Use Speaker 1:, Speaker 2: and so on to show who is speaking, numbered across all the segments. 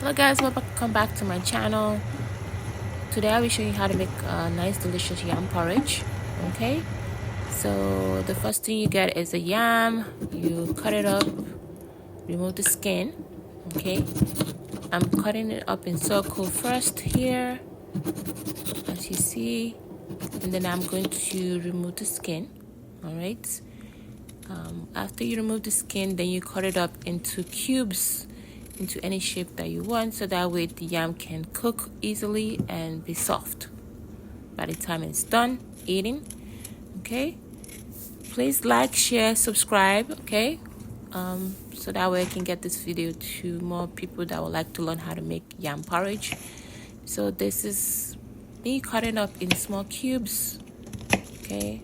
Speaker 1: Hello guys, welcome back to my channel. Today I will show you how to make a nice delicious yam porridge. Okay, so the first thing you get is a yam. You cut it up, remove the skin. Okay, I'm cutting it up in circle first here, as you see, and then I'm going to remove the skin. All right, after you remove the skin, then you cut it up into cubes, into any shape that you want, so that way the yam can cook easily and be soft by the time it's done eating. Okay, please like, share, subscribe. Okay, so that way I can get this video to more people that would like to learn how to make yam porridge. So this is me cutting up in small cubes. Okay,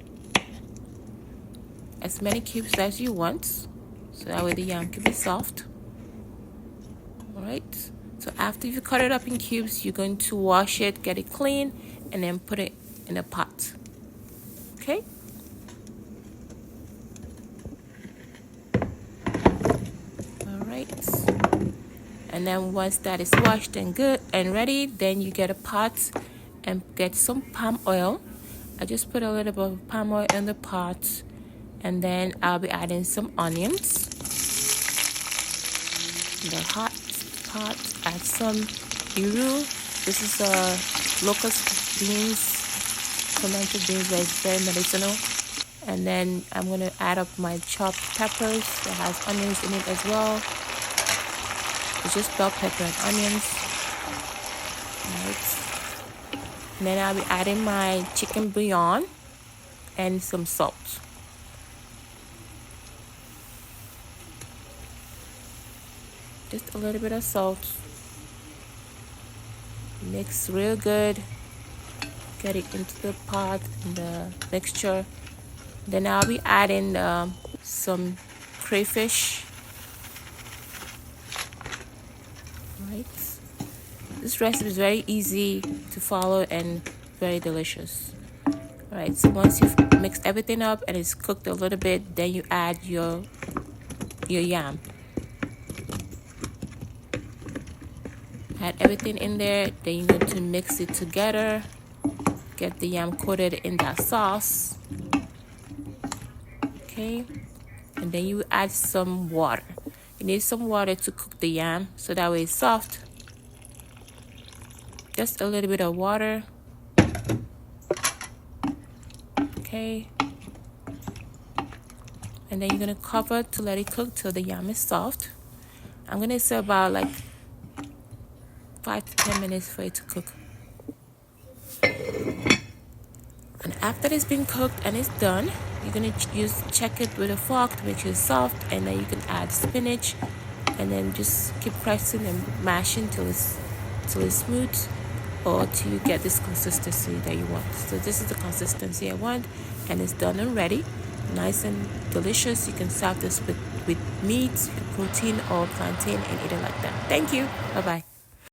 Speaker 1: as many cubes as you want, so that way the yam can be soft. Alright, so after you cut it up in cubes, you're going to wash it, get it clean, and then put it in a pot. Okay, alright, and then once that is washed and good and ready, then you get a pot and get some palm oil. I just put a little bit of palm oil in the pot, and then I'll be adding some onions in the hot pot. Add some iru. This is locus beans, fermented beans that is very medicinal. And then I'm going to add up my chopped peppers that has onions in it as well. It's just bell pepper and onions. Right. And then I'll be adding my chicken bouillon and some salt. Just a little bit of salt. Mix real good. Get it into the pot and the mixture. Then I'll be adding some crayfish. Right. This recipe is very easy to follow and very delicious. Alright, so once you've mixed everything up and it's cooked a little bit, then you add your yam. Add everything in there, then you need to mix it together. Get the yam coated in that sauce. Okay, and then you add some water. You need some water to cook the yam so that way it's soft. Just a little bit of water. Okay, and then you're gonna cover to let it cook till the yam is soft. I'm gonna say about like 5 to 10 minutes for it to cook. And after it's been cooked and it's done, you're gonna check it with a fork to make sure it's soft, and then you can add spinach, and then just keep pressing and mashing till it's smooth, or till you get this consistency that you want. So this is the consistency I want, and it's done and ready, nice and delicious. You can serve this with meat, protein, or plantain and eat it like that. Thank you. Bye bye.